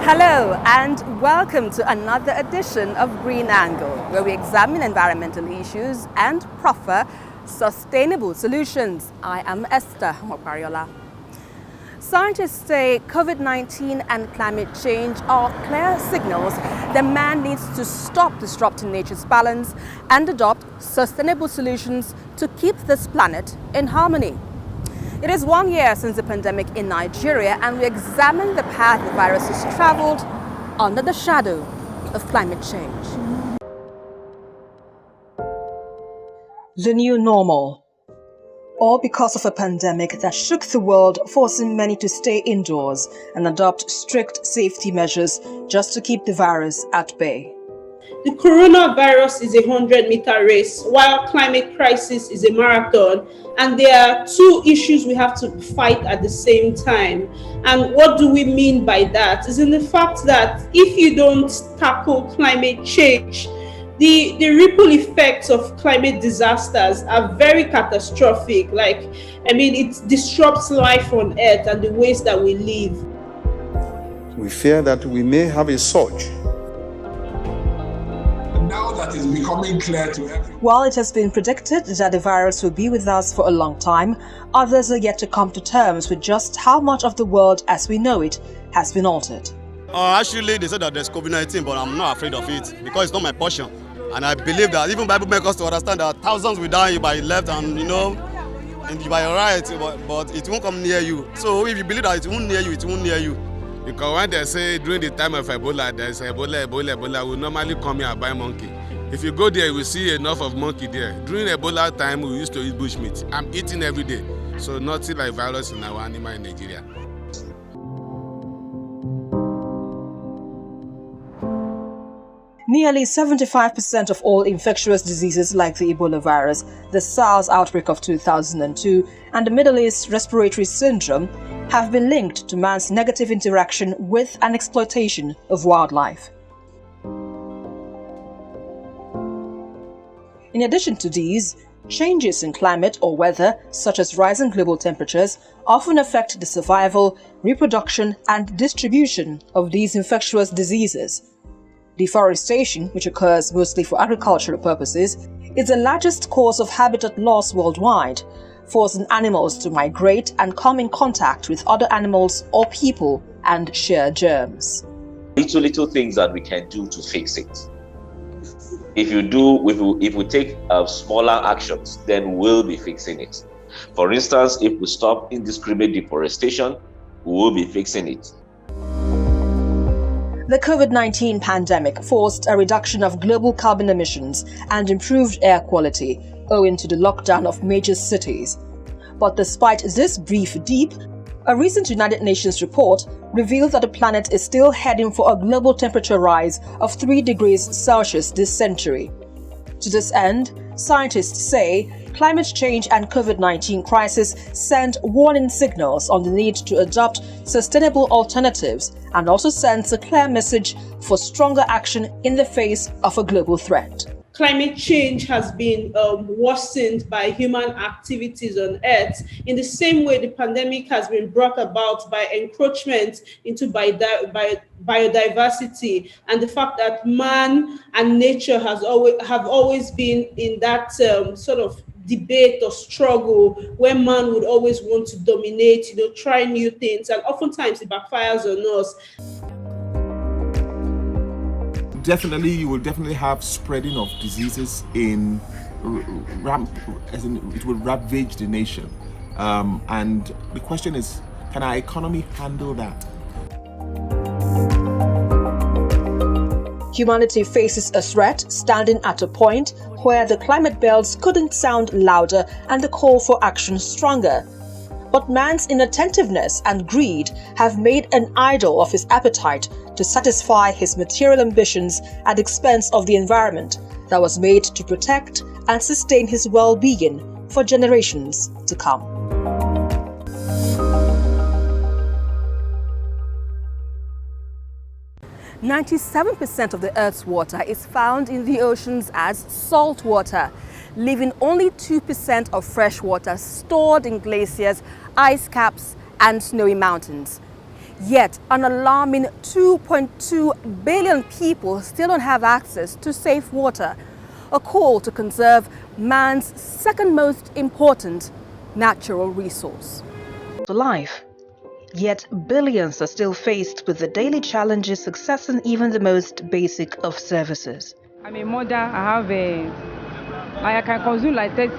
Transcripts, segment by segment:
Hello and welcome to another edition of Green Angle, where we examine environmental issues and proffer sustainable solutions. I am Esther Mopariola. Scientists say COVID-19 and climate change are clear signals that man needs to stop disrupting nature's balance and adopt sustainable solutions to keep this planet in harmony. It is 1 year since the pandemic in Nigeria, and we examine the path the virus has traveled under the shadow of climate change. The new normal. All because of a pandemic that shook the world, forcing many to stay indoors and adopt strict safety measures just to keep the virus at bay. The coronavirus is a 100-meter race, while climate crisis is a marathon. And there are two issues we have to fight at the same time. And what do we mean by that? Is in the fact that if you don't tackle climate change, the ripple effects of climate disasters are very catastrophic. It disrupts life on Earth and the ways that we live. We fear that we may have a surge. Now that is becoming clear to everyone. While it has been predicted that the virus will be with us for a long time, others are yet to come to terms with just how much of the world as we know it has been altered. Actually, they said that there's COVID-19, but I'm not afraid of it because it's not my portion. And I believe that even Bible makes us to understand that thousands will die by left and and by right, but it won't come near you. So if you believe that it won't near you, it won't near you. Because when they say during the time of Ebola, there's Ebola will normally come here and buy monkey. If you go there, you will see enough of monkey there. During Ebola time, we used to eat bushmeat. I'm eating every day. So nothing like virus in our animal in Nigeria. Nearly 75% of all infectious diseases like the Ebola virus, the SARS outbreak of 2002, and the Middle East respiratory syndrome have been linked to man's negative interaction with and exploitation of wildlife. In addition to these, changes in climate or weather, such as rising global temperatures, often affect the survival, reproduction, and distribution of these infectious diseases. Deforestation, which occurs mostly for agricultural purposes, is the largest cause of habitat loss worldwide, forcing animals to migrate and come in contact with other animals or people and share germs. Little things that we can do to fix it. If we take smaller actions, then we'll be fixing it. For instance, if we stop indiscriminate deforestation, we will be fixing it. The COVID-19 pandemic forced a reduction of global carbon emissions and improved air quality, owing to the lockdown of major cities. But despite this brief dip, a recent United Nations report revealed that the planet is still heading for a global temperature rise of 3 degrees Celsius this century. To this end, scientists say climate change and COVID-19 crisis send warning signals on the need to adopt sustainable alternatives, and also sends a clear message for stronger action in the face of a global threat. Climate change has been worsened by human activities on Earth in the same way the pandemic has been brought about by encroachment into biodiversity, and the fact that man and nature have always been in that sort of debate or struggle where man would always want to dominate, try new things, and oftentimes it backfires on us. Definitely, you will definitely have spreading of diseases it will ravage the nation. And the question is, can our economy handle that? Humanity faces a threat standing at a point where the climate bells couldn't sound louder and the call for action stronger. But man's inattentiveness and greed have made an idol of his appetite to satisfy his material ambitions at the expense of the environment that was made to protect and sustain his well-being for generations to come. "97% of the Earth's water is found in the oceans as salt water, leaving only 2% of fresh water stored in glaciers, ice caps, and snowy mountains. Yet, an alarming 2.2 billion people still don't have access to safe water. A call to conserve man's second most important natural resource. For life. Yet, billions are still faced with the daily challenges accessing even the most basic of services. I'm a mother. I can consume like 6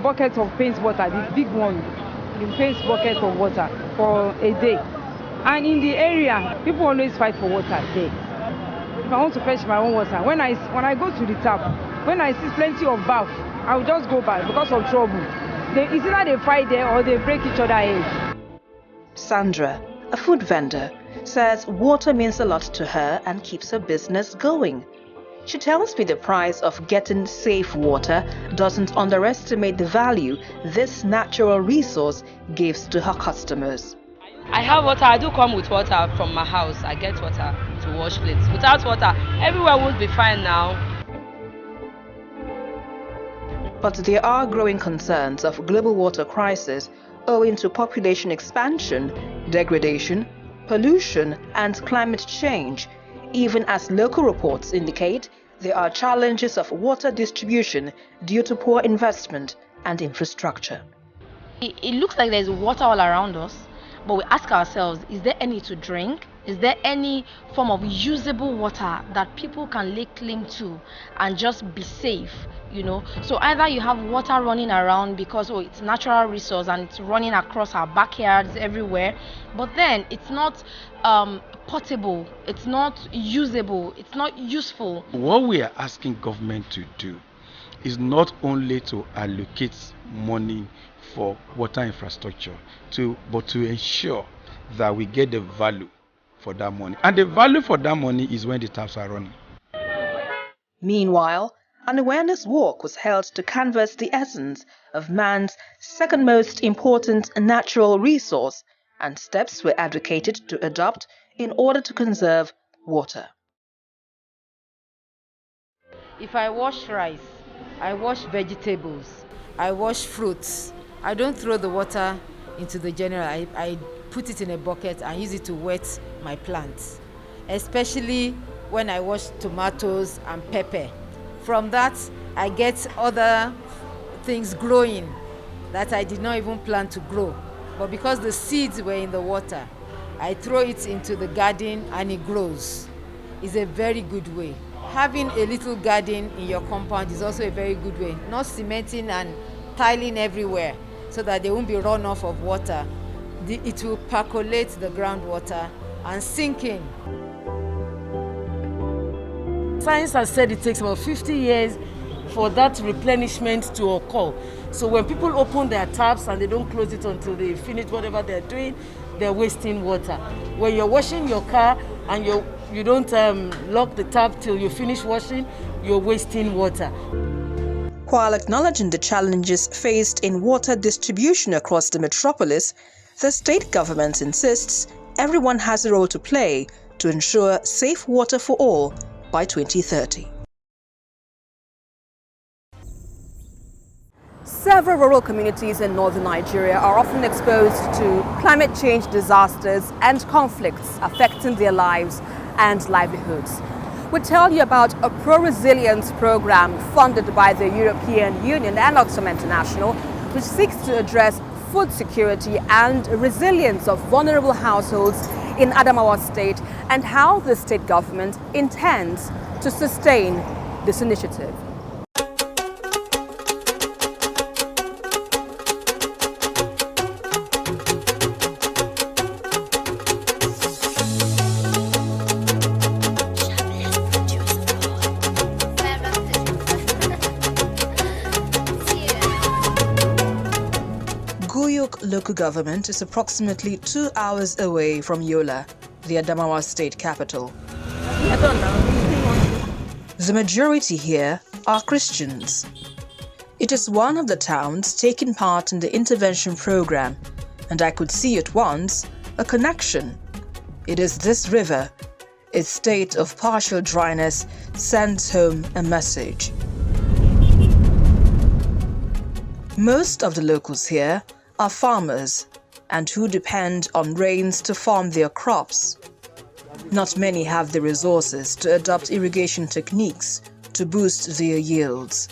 buckets of paint water, the big one, the paint bucket of water for a day. And in the area, people always fight for water there. If I want to fetch my own water, when I go to the tap, when I see plenty of bath, I will just go back because of trouble. It's either they fight there or they break each other's heads. Sandra, a food vendor, says water means a lot to her and keeps her business going. She tells me the price of getting safe water doesn't underestimate the value this natural resource gives to her customers. I have water. I do come with water from my house. I get water to wash plates. Without water, everywhere would be fine now. But there are growing concerns of global water crisis owing to population expansion, degradation, pollution, and climate change, even as local reports indicate there are challenges of water distribution due to poor investment and infrastructure. It looks like there's water all around us, but we ask ourselves, is there any to drink? Is there any form of usable water that people can lay claim to and just be safe? So either you have water running around because it's natural resource and it's running across our backyards everywhere, but then it's not potable, it's not usable, it's not useful. What we are asking government to do is not only to allocate money for water infrastructure, but to ensure that we get the value for that money. And the value for that money is when the taps are running. Meanwhile, an awareness walk was held to canvass the essence of man's second most important natural resource, and steps were advocated to adopt in order to conserve water. If I wash rice, I wash vegetables, I wash fruits. I don't throw the water into the general. I put it in a bucket and use it to wet my plants, especially when I wash tomatoes and pepper. From that, I get other things growing that I did not even plan to grow. But because the seeds were in the water, I throw it into the garden and it grows. It's a very good way. Having a little garden in your compound is also a very good way. Not cementing and tiling everywhere so that there won't be runoff of water. It will percolate the groundwater and sink in. Science has said it takes about 50 years for that replenishment to occur. So when people open their taps and they don't close it until they finish whatever they're doing, they're wasting water. When you're washing your car and you don't lock the tap till you finish washing, you're wasting water. While acknowledging the challenges faced in water distribution across the metropolis, the state government insists everyone has a role to play to ensure safe water for all by 2030. Several rural communities in northern Nigeria are often exposed to climate change disasters and conflicts affecting their lives and livelihoods. We tell you about a pro-resilience program funded by the European Union and Oxfam International, which seeks to address food security and resilience of vulnerable households in Adamawa State, and how the state government intends to sustain this initiative. Local government is approximately 2 hours away from Yola, the Adamawa state capital. The majority here are Christians. It is one of the towns taking part in the intervention program, and I could see at once a connection. It is this river. Its state of partial dryness sends home a message. Most of the locals here are farmers, and who depend on rains to farm their crops. Not many have the resources to adopt irrigation techniques to boost their yields.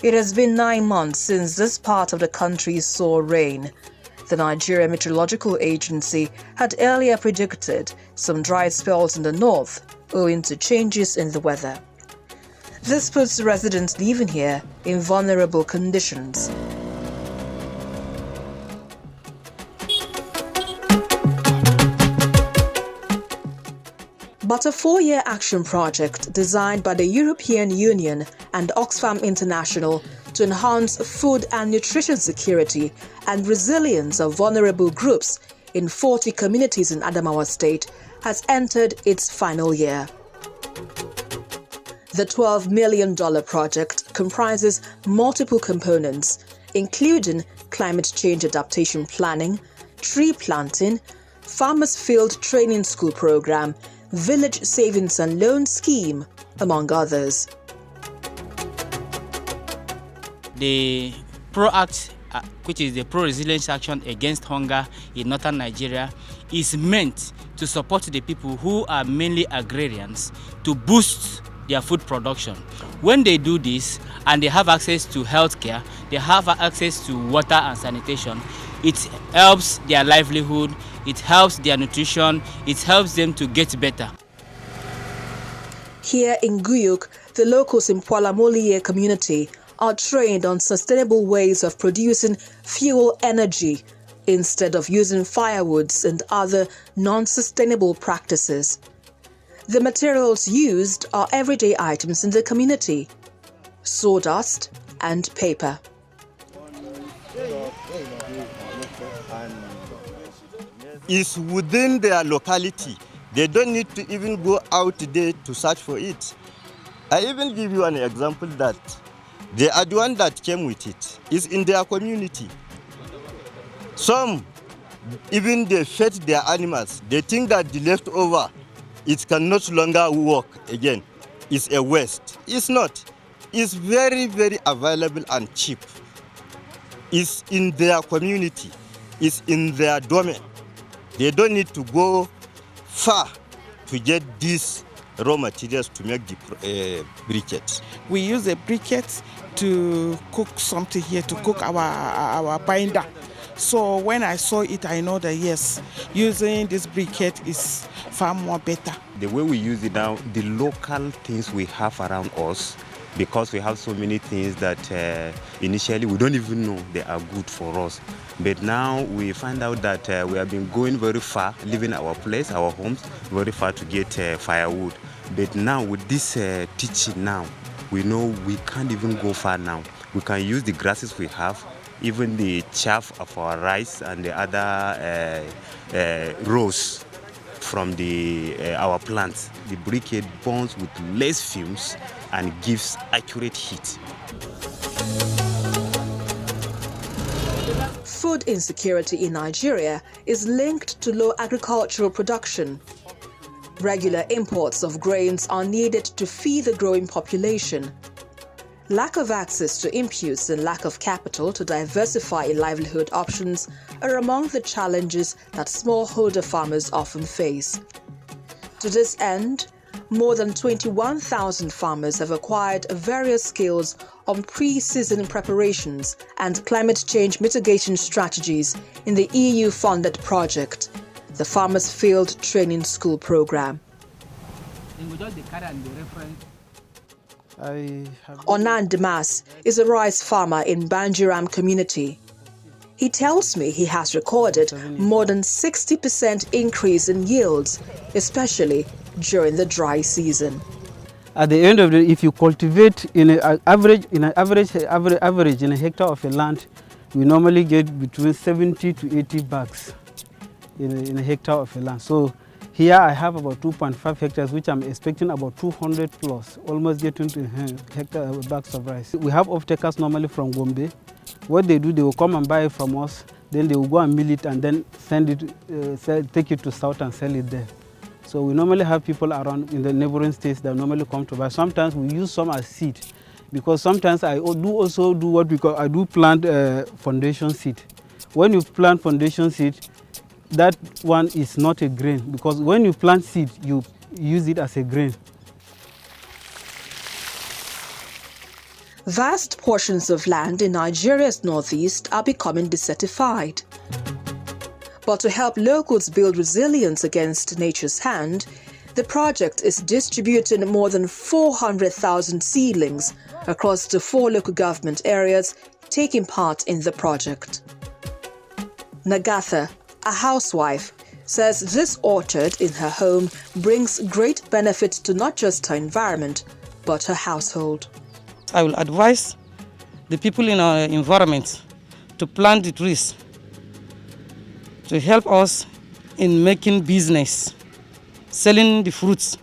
It has been 9 months since this part of the country saw rain. The Nigeria Meteorological Agency had earlier predicted some dry spells in the north owing to changes in the weather. This puts residents living here in vulnerable conditions. But a 4-year action project designed by the European Union and Oxfam International to enhance food and nutrition security and resilience of vulnerable groups in 40 communities in Adamawa State has entered its final year. The $12 million project comprises multiple components, including climate change adaptation planning, tree planting, farmers' field training school program, village savings and loan scheme, among others. The PRO Act, which is the Pro-Resilience Action Against Hunger in Northern Nigeria, is meant to support the people who are mainly agrarians to boost their food production. When they do this and they have access to healthcare, they have access to water and sanitation, it helps their livelihood, it helps their nutrition, it helps them to get better. Here in Guyuk, the locals in Poalamoliye community are trained on sustainable ways of producing fuel energy instead of using firewoods and other non-sustainable practices. The materials used are everyday items in the community: sawdust and paper. It's within their locality. They don't need to even go out there to search for it. I even give you an example that the Aduan that came with it is in their community. Some, even they fed their animals. They think that the leftover, it can no longer work again. It's a waste. It's not. It's very, very available and cheap. It's in their community. It's in their domain. They don't need to go far to get these raw materials to make the briquettes. We use the briquettes to cook something here, to cook our binder. So when I saw it, I know that yes, using this briquette is far more better. The way we use it now, the local things we have around us, because we have so many things that initially we don't even know they are good for us. But now we find out that we have been going very far, leaving our place, our homes, very far to get firewood. But now with this teaching now, we know we can't even go far now. We can use the grasses we have, even the chaff of our rice and the other rows from our plants. The briquette burns with less fumes and gives accurate heat. Food insecurity in Nigeria is linked to low agricultural production. Regular imports of grains are needed to feed the growing population. Lack of access to inputs and lack of capital to diversify livelihood options are among the challenges that smallholder farmers often face. To this end, more than 21,000 farmers have acquired various skills on pre-season preparations and climate change mitigation strategies in the EU-funded project, the Farmers Field Training School Program. Onan Demas is a rice farmer in Banjiram community. He tells me he has recorded more than 60% increase in yields, especially during the dry season. At the end of the day, if you cultivate in an average in a hectare of a land, we normally get between 70 to 80 bags in a hectare of a land. So here I have about 2.5 hectares, which I'm expecting about 200 plus, almost getting to hectare bags of rice. We have off-takers normally from Gombe. What they do, they will come and buy it from us, then they will go and mill it and then send it, take it to South and sell it there. So we normally have people around in the neighboring states that normally come to buy. Sometimes we use some as seed, because sometimes I do also do what we call, I do plant foundation seed. When you plant foundation seed, that one is not a grain, because when you plant seed, you use it as a grain. Vast portions of land in Nigeria's northeast are becoming desertified. But to help locals build resilience against nature's hand, the project is distributing more than 400,000 seedlings across the 4 local government areas taking part in the project. Nagatha, a housewife, says this orchard in her home brings great benefit to not just her environment, but her household. I will advise the people in our environment to plant the trees to help us in making business, selling the fruits,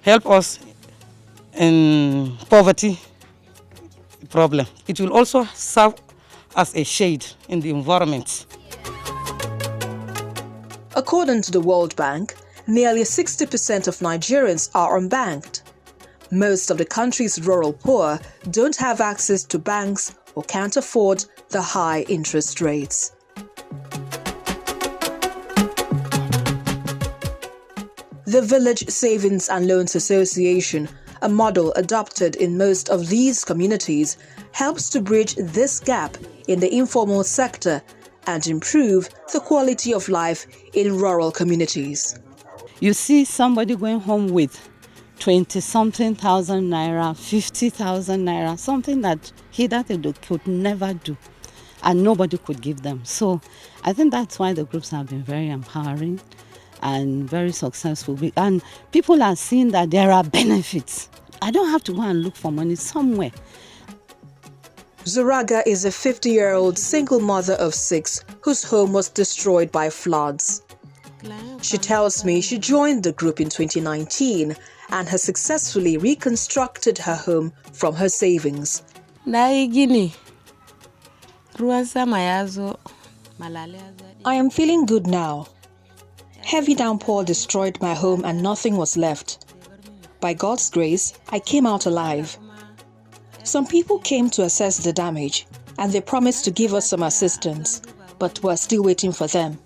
help us in poverty problem. It will also serve as a shade in the environment. According to the World Bank, nearly 60% of Nigerians are unbanked. Most of the country's rural poor don't have access to banks or can't afford the high interest rates. The Village Savings and Loans Association, a model adopted in most of these communities, helps to bridge this gap in the informal sector and improve the quality of life in rural communities. You see somebody going home with 20-something thousand naira, 50,000 naira, something that hitherto they could never do, and nobody could give them. So I think that's why the groups have been very empowering and very successful. And people are seeing that there are benefits. I don't have to go and look for money somewhere. Zuraga is a 50-year-old single mother of 6 whose home was destroyed by floods. She tells me she joined the group in 2019 and has successfully reconstructed her home from her savings. I am feeling good now. Heavy downpour destroyed my home and nothing was left. By God's grace, I came out alive. Some people came to assess the damage and they promised to give us some assistance, but we're still waiting for them.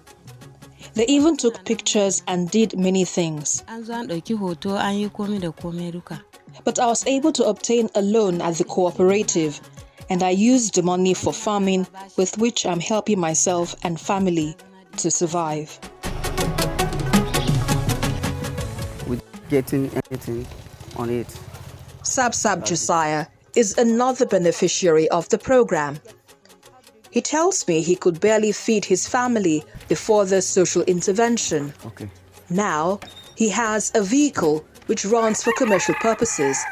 They even took pictures and did many things. But I was able to obtain a loan at the cooperative, and I used the money for farming, with which I'm helping myself and family to survive. With getting anything on it. Sab Josiah is another beneficiary of the program. He tells me he could barely feed his family before the social intervention. Okay. Now, he has a vehicle which runs for commercial purposes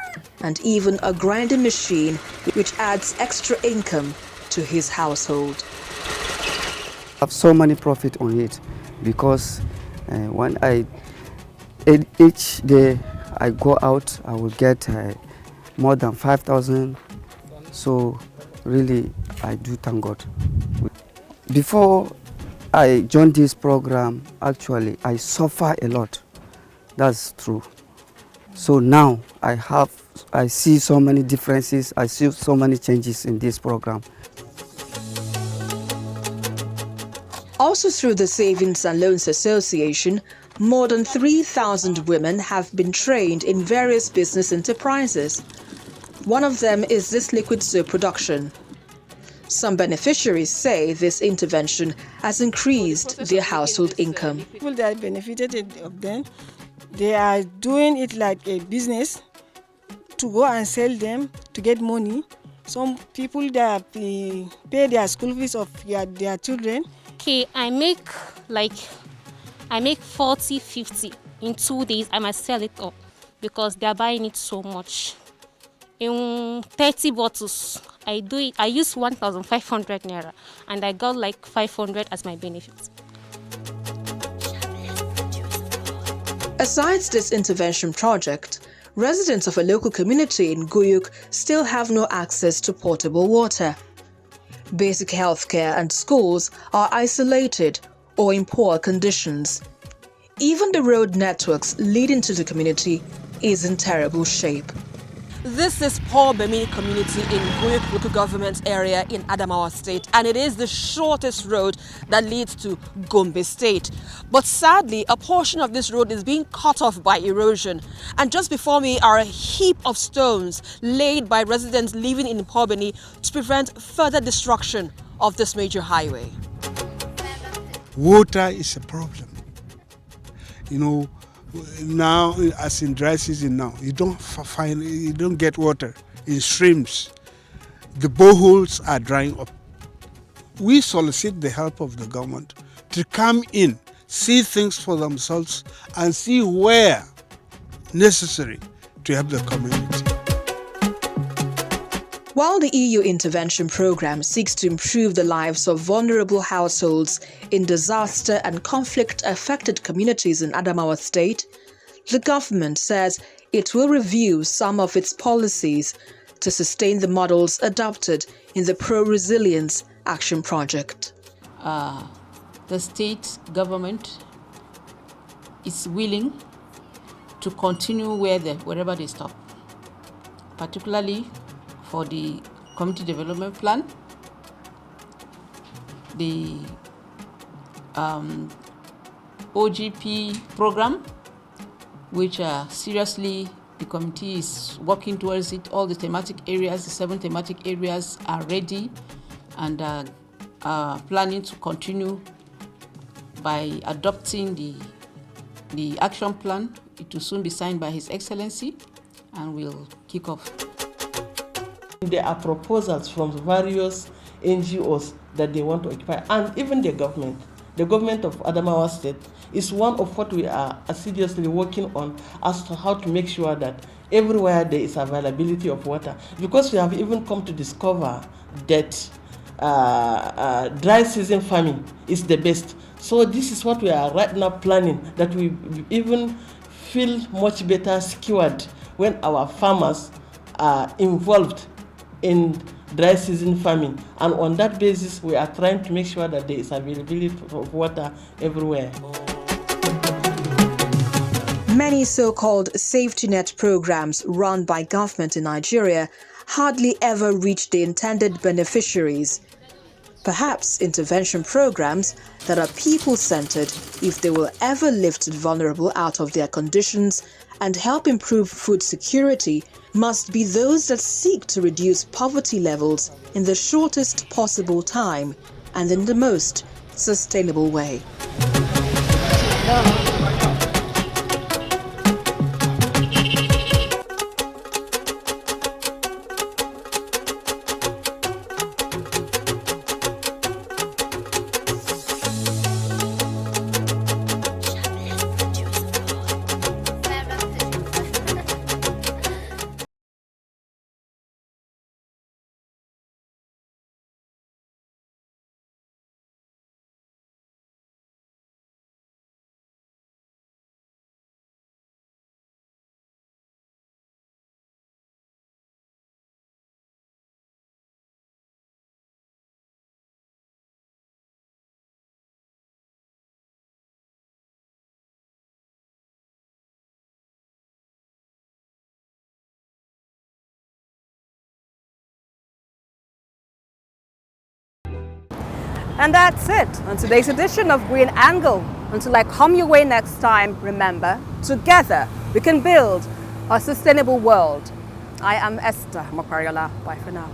and even a grinding machine which adds extra income to his household. I have so many profit on it because when each day I go out, I will get more than 5,000. So really, I do thank God. Before I joined this program, actually, I suffer a lot. That's true. So now I see so many differences. I see so many changes in this program. Also through the Savings and Loans Association, more than 3,000 women have been trained in various business enterprises. One of them is this liquid soap production. Some beneficiaries say this intervention has increased their household income. People that benefited of them, they are doing it like a business to go and sell them to get money. Some people that pay their school fees of their children. Okay, I make 40, 50 in 2 days. I must sell it up because they are buying it so much. In 30 bottles, I use 1,500 naira and I got like 500 as my benefit. Aside this intervention project, residents of a local community in Guyuk still have no access to potable water. Basic healthcare and schools are isolated or in poor conditions. Even the road networks leading to the community is in terrible shape. This is Paul Bemini community in Guyuk local government area in Adamawa State, and it is the shortest road that leads to Gombe State. But sadly, a portion of this road is being cut off by erosion. And just before me are a heap of stones laid by residents living in Paul Bemini to prevent further destruction of this major highway. Water is a problem. You know, now, as in dry season now, you don't get water in streams. The boreholes are drying up. We solicit the help of the government to come in, see things for themselves, and see where necessary to help the community. While the EU intervention program seeks to improve the lives of vulnerable households in disaster and conflict-affected communities in Adamawa State, the government says it will review some of its policies to sustain the models adopted in the Pro-Resilience Action Project. The state government is willing to continue wherever they stop, particularly for the community development plan, the OGP program, which seriously the committee is working towards it. All the thematic areas, the 7 thematic areas are ready and are planning to continue by adopting the action plan. It will soon be signed by His Excellency and will kick off. There are proposals from various NGOs that they want to occupy, and even the government. The government of Adamawa State is one of what we are assiduously working on as to how to make sure that everywhere there is availability of water. Because we have even come to discover that dry season farming is the best. So this is what we are right now planning, that we even feel much better secured when our farmers are involved in dry season farming, and on that basis we are trying to make sure that there is availability of water everywhere. Many so-called safety net programs run by government in Nigeria hardly ever reach the intended beneficiaries. Perhaps intervention programs that are people-centered, if they will ever lift the vulnerable out of their conditions and help improve food security, must be those that seek to reduce poverty levels in the shortest possible time and in the most sustainable way. And that's it on today's edition of Green Angle. Until I come your way next time, remember, together we can build a sustainable world. I am Esther Mokwariola. Bye for now.